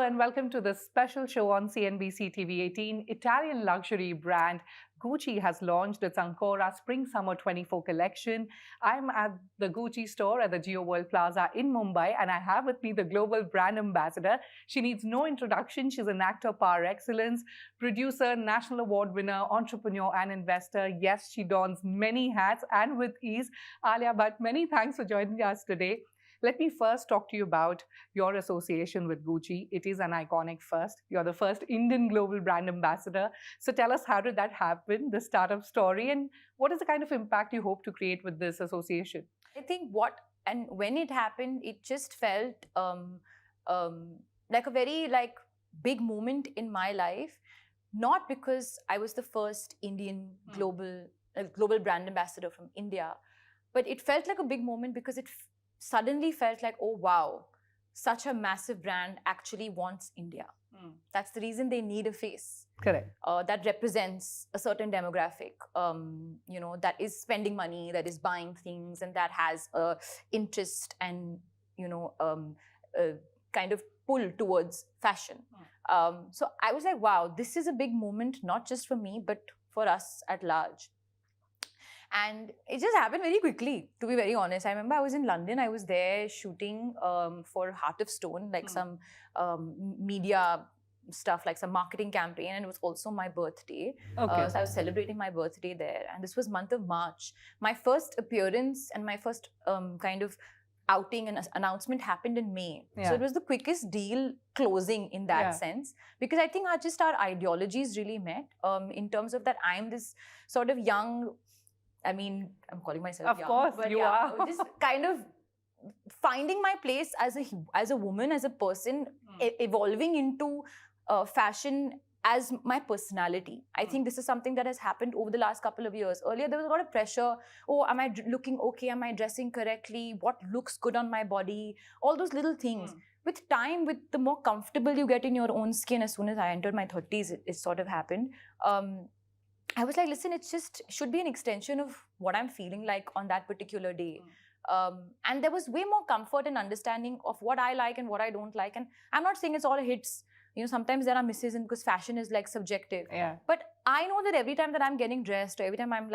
and welcome to this special show on CNBC-TV18. Italian luxury brand Gucci has launched its Ancora Spring Summer 24 collection. I'm at the Gucci store at the Geo World Plaza in Mumbai, and I have with me the global brand ambassador. She needs no introduction. She's an actor par excellence, producer, national award winner, entrepreneur, and investor. Yes, she dons many hats and with ease. Alia Bhatt, many thanks for joining us today. Let me first talk to you about your association with Gucci. It is an iconic first. You're the first Indian global brand ambassador. So tell us, how did that happen, the startup story, and what is the kind of impact you hope to create with this association? I think when it happened, it just felt like a very big moment in my life. Not because I was the first Indian global brand ambassador from India, but it felt like a big moment because it suddenly felt like, oh wow, such a massive brand actually wants India. That's the reason they need a face. Correct. That represents a certain demographic, that is spending money, that is buying things, and that has interest and, kind of pull towards fashion. So I was like, wow, this is a big moment, not just for me, but for us at large. And it just happened very quickly, to be very honest. I remember I was in London. I was there shooting for Heart of Stone, some media stuff, like some marketing campaign. And it was also my birthday. Okay. So I was celebrating my birthday there. And this was month of March. My first appearance and my first kind of outing and announcement happened in May. Yeah. So it was the quickest deal closing in that sense. Because I think our ideologies really met in terms of that I'm this sort of young... I'm calling myself young. Of course, but you are. Just kind of finding my place as a woman, as a person, evolving into fashion as my personality. I think this is something that has happened over the last couple of years. Earlier, there was a lot of pressure. Oh, am I looking okay? Am I dressing correctly? What looks good on my body? All those little things. With time, with the more comfortable you get in your own skin, as soon as I entered my 30s, it sort of happened. I was like, listen, it should be an extension of what I'm feeling like on that particular day. And there was way more comfort and understanding of what I like and what I don't like. And I'm not saying it's all hits. Sometimes there are misses because fashion is subjective. Yeah. But I know that every time that I'm getting dressed or every time I'm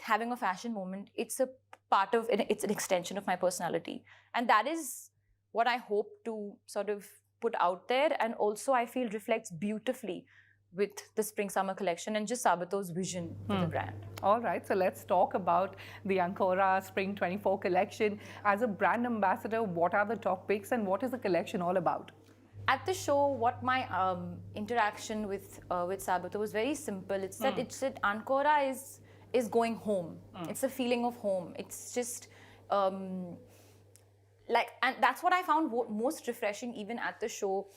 having a fashion moment, it's a part of it. It's an extension of my personality. And that is what I hope to sort of put out there. And also I feel reflects beautifully with the Spring-Summer collection and just Sabato's vision for the brand. All right, so let's talk about the Ancora Spring 24 collection. As a brand ambassador, what are the top picks and what is the collection all about? At the show, what my interaction with Sabato was very simple. It said Ancora is going home. It's a feeling of home. It's just and that's what I found most refreshing even at the show.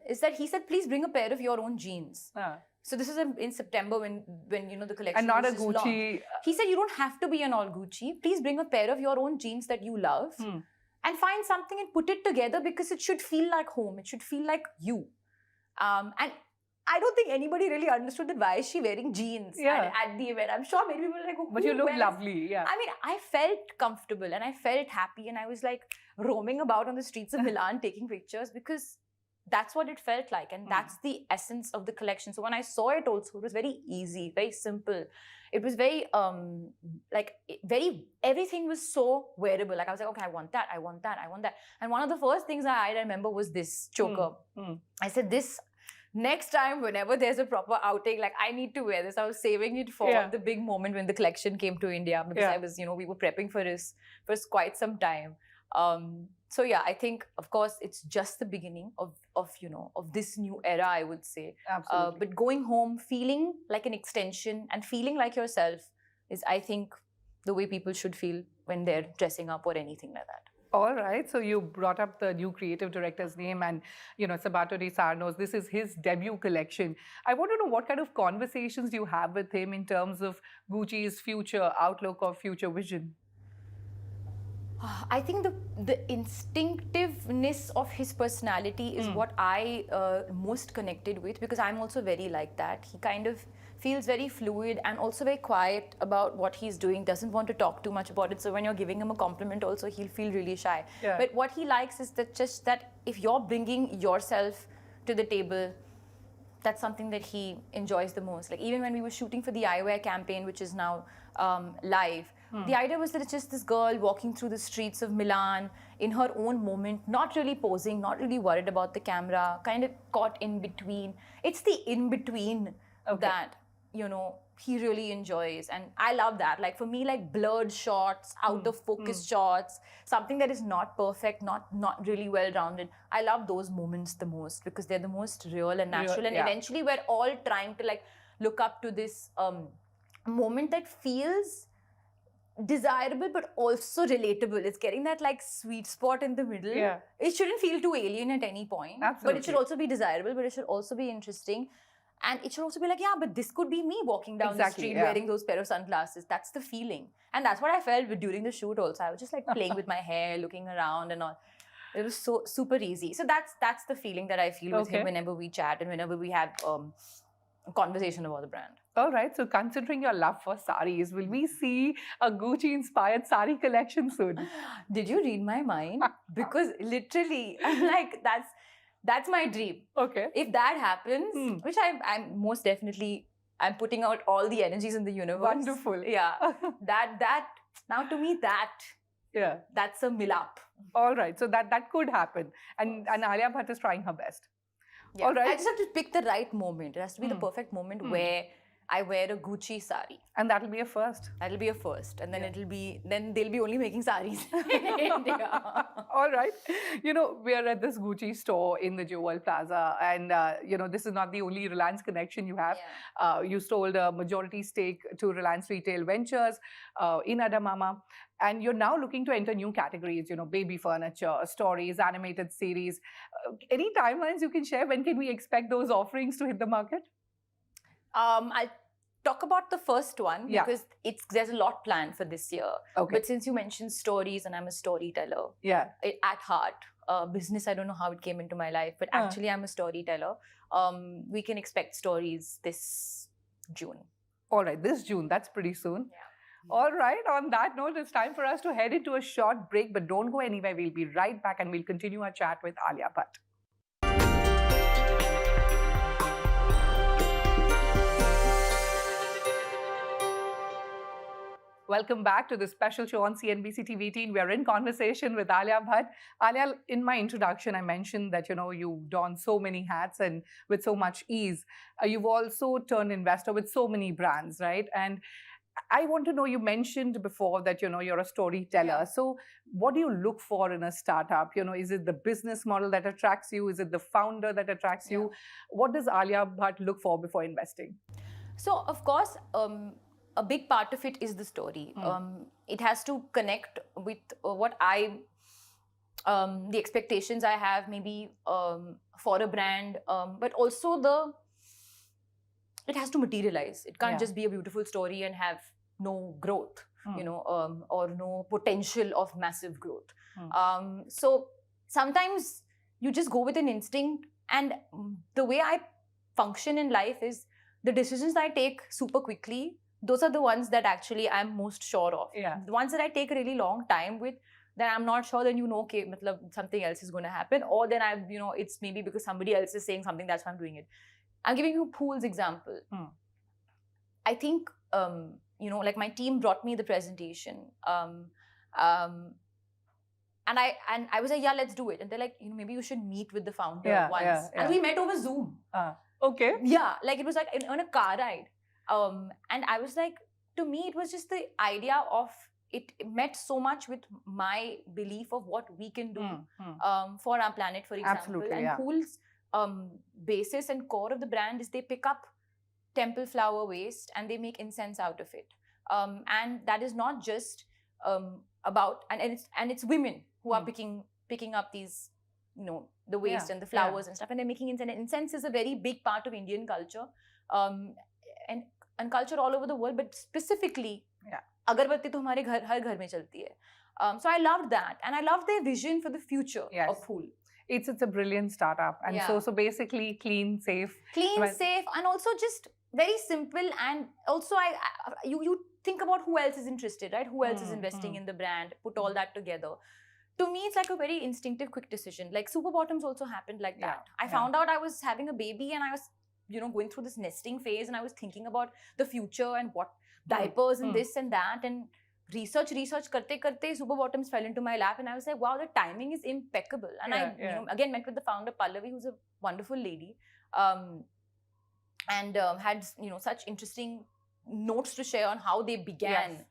Is that he said, please bring a pair of your own jeans. So this is in September when the collection and not was a Gucci. He said, you don't have to be an all Gucci. Please bring a pair of your own jeans that you love and find something and put it together because it should feel like home. It should feel like you. And I don't think anybody really understood that why is she wearing jeans at the event. I'm sure many people were like, oh, but you look lovely. Yeah. I felt comfortable and I felt happy and I was roaming about on the streets of Milan taking pictures because that's what it felt like, and that's the essence of the collection. So when I saw it also, it was very easy, very simple. It was very, everything was so wearable. I was like, okay, I want that, I want that, I want that. And one of the first things I remember was this choker. I said, this next time, whenever there's a proper outing, I need to wear this. I was saving it for the big moment when the collection came to India because I was, we were prepping for this for quite some time. So yeah, I think, of course, it's just the beginning of this new era, I would say. Absolutely. But going home, feeling like an extension and feeling like yourself is, I think, the way people should feel when they're dressing up or anything like that. All right. So you brought up the new creative director's name and, Sabato de Sarno's. This is his debut collection. I want to know what kind of conversations you have with him in terms of Gucci's future outlook or future vision. I think the instinctiveness of his personality is what I most connected with, because I'm also very like that. He kind of feels very fluid and also very quiet about what he's doing, doesn't want to talk too much about it. So when you're giving him a compliment also, he'll feel really shy. Yeah. But what he likes is that just that if you're bringing yourself to the table, that's something that he enjoys the most. Like even when we were shooting for the eyewear campaign, which is now live, the idea was that it's just this girl walking through the streets of Milan in her own moment, not really posing, not really worried about the camera, kind of caught in between. It's the in between that, you know, he really enjoys, and I love that. Like for me, like blurred shots, out of focus shots, something that is not perfect, not really well rounded. I love those moments the most because they're the most real and natural, and eventually we're all trying to like look up to this moment that feels desirable but also relatable. It's getting that like sweet spot in the middle. It shouldn't feel too alien at any point, but it should also be desirable, but it should also be interesting. And it should also be like, yeah, but this could be me walking down the street wearing those pair of sunglasses. That's the feeling. And that's what I felt during the shoot also. I was just like playing with my hair, looking around and all. It was so super easy. So that's the feeling that I feel with him whenever we chat and whenever we have a conversation about the brand. All right. So considering your love for saris, will we see a Gucci-inspired sari collection soon? Did you read my mind? Because literally, I'm like, that's my dream. Okay. If that happens, which I'm most definitely, I'm putting out all the energies in the universe. Wonderful. Yeah. that now to me that's a milap. All right. So that could happen. And Alia Bhatt is trying her best. Yeah. All right. I just have to pick the right moment. It has to be the perfect moment where I wear a Gucci sari. And that'll be a first. That'll be a first. And then then they'll be only making saris in India. All right. You know, we are at this Gucci store in the Jewel Plaza. And, you know, this is not the only Reliance connection you have. You sold a majority stake to Reliance Retail Ventures in Adamama. And you're now looking to enter new categories, you know, baby furniture, stories, animated series. Any timelines you can share? When can we expect those offerings to hit the market? I'll talk about the first one because there's a lot planned for this year. But since you mentioned stories and I'm a storyteller, at heart, business, I don't know how it came into my life, but actually I'm a storyteller. We can expect stories this June. All right, this June, that's pretty soon. All right, on that note, it's time for us to head into a short break, but don't go anywhere. We'll be right back and we'll continue our chat with Alia Bhatt. Welcome back to this special show on CNBC-TV18. We are in conversation with Alia Bhatt. Alia, in my introduction, I mentioned that, you know, you don so many hats and with so much ease. You've also turned investor with so many brands, right? And I want to know, you mentioned before that, you know, you're a storyteller. So what do you look for in a startup? You know, is it the business model that attracts you? Is it the founder that attracts you? What does Alia Bhatt look for before investing? So, of course, a big part of it is the story. It has to connect with what the expectations I have maybe for a brand, but also it has to materialize. It can't just be a beautiful story and have no growth, you know, or no potential of massive growth. So sometimes you just go with an instinct, and the way I function in life is the decisions I take super quickly. Those are the ones that actually I'm most sure of. The ones that I take a really long time with, then I'm not sure, then you know, okay, something else is going to happen. Or then you know, it's maybe because somebody else is saying something, that's why I'm doing it. I'm giving you Phool's example. I think, you know, like my team brought me the presentation. And I was like, yeah, let's do it. And they're like, you know, maybe you should meet with the founder once. And we met over Zoom. Okay. Yeah, like it was like on a car ride. And I was like, to me, it was just the idea of it met so much with my belief of what we can do for our planet, for example. Absolutely, and Phool's basis and core of the brand is they pick up temple flower waste and they make incense out of it. And that is not just about, and it's women who are picking up these, you know, the waste and the flowers and stuff, and they're making incense. And incense is a very big part of Indian culture. And culture all over the world, but specifically, agarbatti to hamare har ghar mein chalti hai. So I loved that, and I loved their vision for the future of Phool. It's a brilliant startup, and so basically clean, safe, safe, and also just very simple. And also, you think about who else is interested, right? Who else is investing in the brand? Put all that together. to me, it's like a very instinctive, quick decision. Like super bottoms also happened like Yeah, that. I found out I was having a baby and I was, going through this nesting phase and I was thinking about the future and what diapers and this and that and research karte super bottoms fell into my lap and I was like, wow, the timing is impeccable. And I again met with the founder Pallavi, who's a wonderful lady, and had such interesting notes to share on how they began. Yes.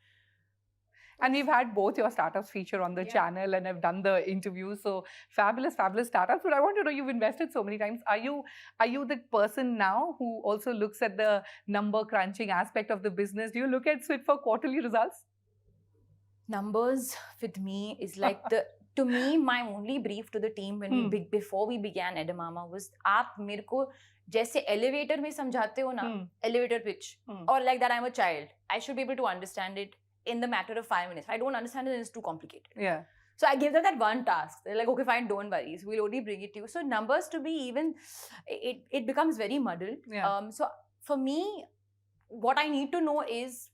And we've had both your startups feature on the channel and I've done the interviews. So fabulous startups. But I want to know, you've invested so many times. Are you the person now who also looks at the number crunching aspect of the business? Do you look at it for quarterly results? Numbers with me is like to me, my only brief to the team when before we began Edamama was, आप मेरे को जैसे elevator में समझाते हो ना, elevator pitch, or like that I'm a child. I should be able to understand it in the matter of 5 minutes. If I don't understand it, it's too complicated. Yeah. So I give them that one task. They're like, okay, fine, don't worry. So we'll only bring it to you. So numbers to be even, it becomes very muddled. Yeah. So for me, what I need to know is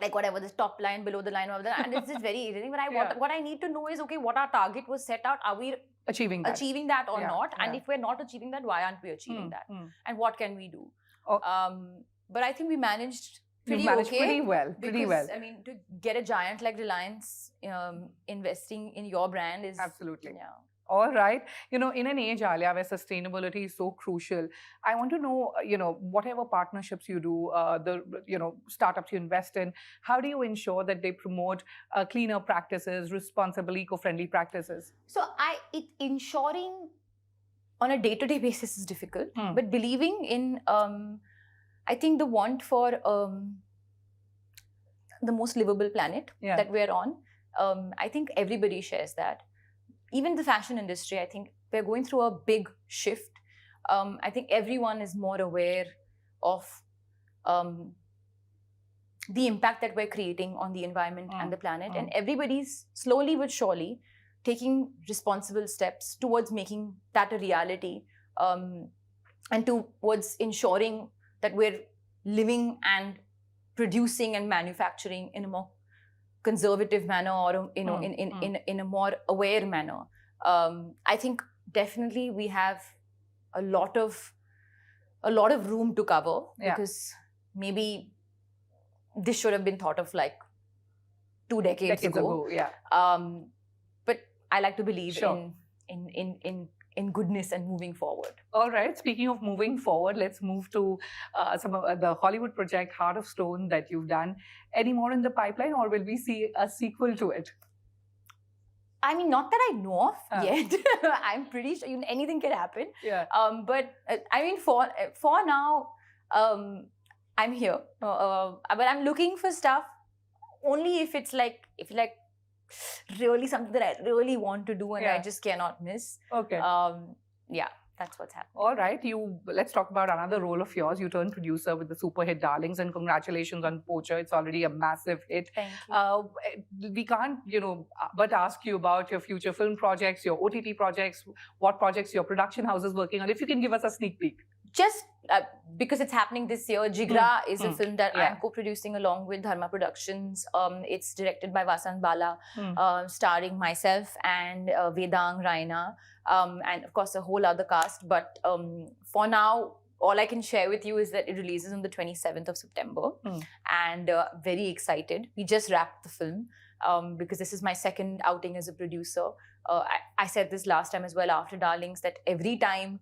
like whatever this top line, below the line, and it's just very irritating. But what I need to know is, okay, what our target was set out. Are we achieving that or not? And if we're not achieving that, why aren't we achieving that? And what can we do? But I think we managed pretty well. I mean, to get a giant like Reliance investing in your brand is absolutely. Yeah. All right. In an age, Alia, where sustainability is so crucial, I want to know, whatever partnerships you do, the startups you invest in, how do you ensure that they promote cleaner practices, responsible, eco-friendly practices? So ensuring on a day-to-day basis is difficult, but believing in, I think the want for the most livable planet that we're on, I think everybody shares that. Even the fashion industry, I think we're going through a big shift. I think everyone is more aware of the impact that we're creating on the environment and the planet. And everybody's slowly but surely taking responsible steps towards making that a reality, and towards ensuring that we're living and producing and manufacturing in a more conservative manner, or in a more aware manner. I think definitely we have a lot of room to cover, because maybe this should have been thought of like 2 decades ago. But I like to believe in goodness and moving forward. All right. Speaking of moving forward, let's move to some of the Hollywood project, Heart of Stone, that you've done. Any more in the pipeline, or will we see a sequel to it? I mean, not that I know of yet. I'm pretty sure anything can happen. Yeah. But I mean, for now, I'm here. But I'm looking for stuff only if it's like really something that I really want to do and I just cannot miss. Okay. Yeah, that's what's happening. All right. Let's talk about another role of yours. You turned producer with the super hit Darlings, and congratulations on Poacher. It's already a massive hit. Thank you. We can't, but ask you about your future film projects, your OTT projects, what projects your production house is working on. If you can give us a sneak peek. Just because it's happening this year, Jigra is a film that I'm co-producing along with Dharma Productions. It's directed by Vasant Bala, starring myself and Vedang Raina, and of course a whole other cast. But for now, all I can share with you is that it releases on the 27th of September, and very excited. We just wrapped the film because this is my second outing as a producer. I said this last time as well after Darlings, that every time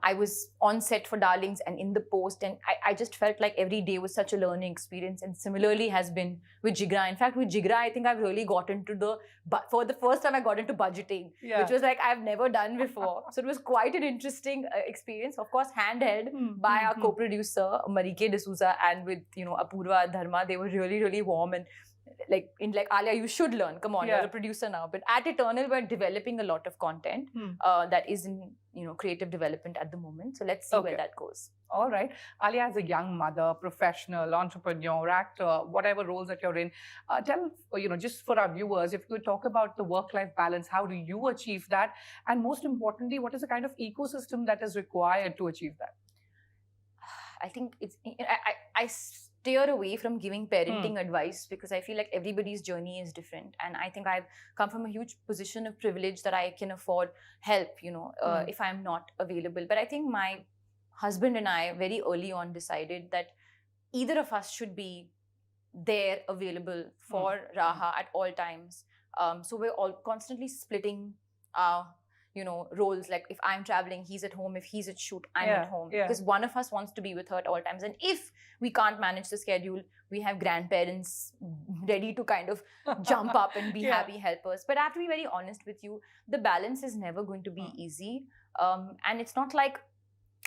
I was on set for Darlings and in the post, and I just felt like every day was such a learning experience, and similarly has been with Jigra. In fact, with Jigra, I think I've really got into for the first time I got into budgeting, which was like I've never done before. So it was quite an interesting experience. Of course, handheld by our co-producer Marike D'Souza, and with Apurva, Dharma. They were really, really warm, and like Alia, you should learn. Come on, you're a producer now. But at Eternal, we're developing a lot of content that is in creative development at the moment. So let's see where that goes. All right. Alia, as a young mother, professional, entrepreneur, actor, whatever roles that you're in, tell, just for our viewers, if you could talk about the work-life balance, how do you achieve that? And most importantly, what is the kind of ecosystem that is required to achieve that? I think steer away from giving parenting advice, because I feel like everybody's journey is different, and I think I've come from a huge position of privilege that I can afford help, if I'm not available. But I think my husband and I very early on decided that either of us should be there available for Raha at all times. So we're all constantly splitting roles. Like if I'm traveling, he's at home. If he's at shoot, I'm at home. Because one of us wants to be with her at all times. And if we can't manage the schedule, we have grandparents ready to kind of jump up and be happy helpers. But I have to be very honest with you, the balance is never going to be easy. And it's not like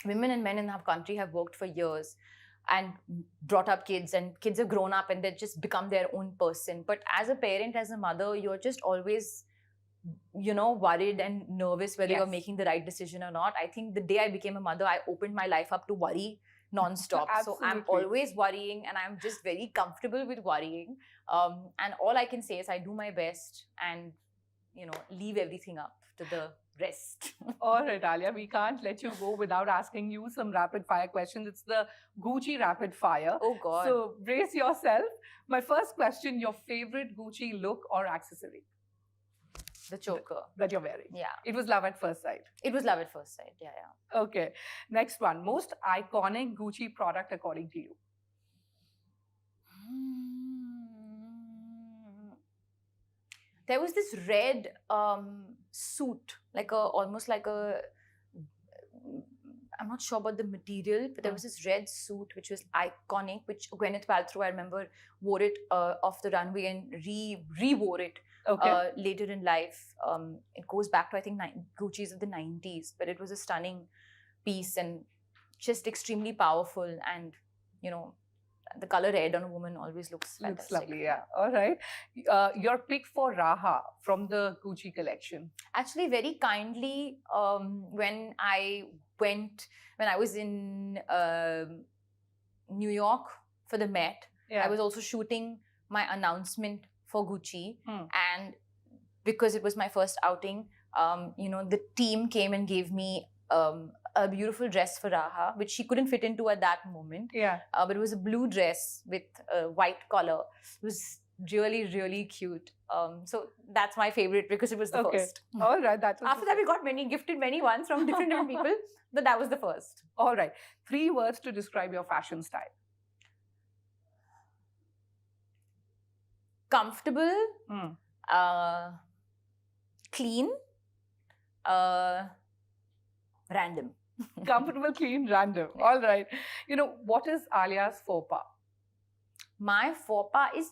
women and men in our country have worked for years and brought up kids, and kids have grown up and they've just become their own person. But as a parent, as a mother, you're just always worried and nervous whether you're making the right decision or not. I think the day I became a mother, I opened my life up to worry non-stop. So I'm always worrying, and I'm just very comfortable with worrying. And all I can say is I do my best and, leave everything up to the rest. All right, Alia, we can't let you go without asking you some rapid fire questions. It's the Gucci rapid fire. Oh, God. So brace yourself. My first question, your favorite Gucci look or accessory? The choker. That you're wearing. Yeah. It was love at first sight. It was love at first sight. Yeah. Okay. Next one. Most iconic Gucci product according to you? There was this red suit, almost like a, I'm not sure about the material, but there was this red suit which was iconic, which Gwyneth Paltrow, I remember, wore it off the runway and re-wore it later in life. It goes back to, I think, Gucci's of the 90s, but it was a stunning piece and just extremely powerful. And, the color red on a woman always looks fantastic. Looks lovely, yeah. All right. Your pick for Raha from the Gucci collection? Actually, very kindly, when I was in New York for the Met, I was also shooting my announcement for Gucci. And because it was my first outing, the team came and gave me a beautiful dress for Raha, which she couldn't fit into at that moment. But it was a blue dress with a white collar. It was really, really cute. So that's my favorite because it was the first. All right. After that, we got gifted many ones from different people, but that was the first. All right. 3 words to describe your fashion style. Comfortable, clean, random. Comfortable, clean, random. All right. What is Alia's faux pas? My faux pas is,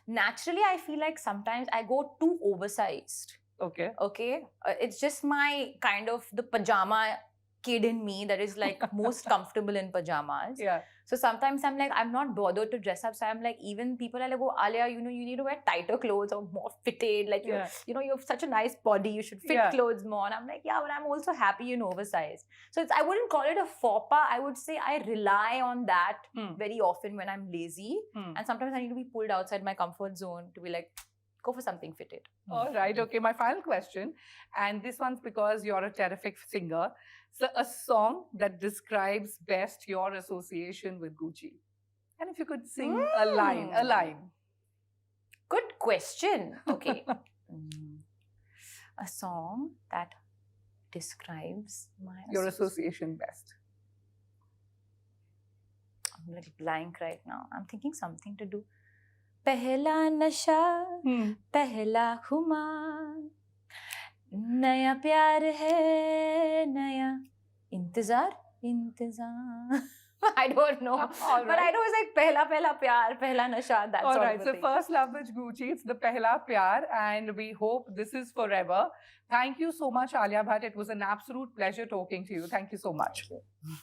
naturally, I feel like sometimes I go too oversized. Okay. It's just my kind of the pajama kid in me that is like most comfortable in pajamas. So sometimes I'm like, I'm not bothered to dress up. So I'm like, even people are like, oh, Alia, you need to wear tighter clothes or more fitted. Like, you have such a nice body. You should fit clothes more. And I'm like, yeah, but I'm also happy in oversized. So I wouldn't call it a faux pas. I would say I rely on that very often when I'm lazy. And sometimes I need to be pulled outside my comfort zone to be like, go for something fitted. All right. Okay. My final question. And this one's because you're a terrific singer. So a song that describes best your association with Gucci. And if you could sing a line. Good question. Okay. A song that describes your association best. I'm a little blank right now. I'm thinking something to do. Pehla nasha, pehla khumar. Naya pyar hai, naya intezar. I don't know. But I know it's like pehla pyar, pehla nasha. That's all right. So first love with Gucci, it's the pehla pyar, and we hope this is forever. Thank you so much, Alia Bhatt. It was an absolute pleasure talking to you. Thank you so much. Thank you.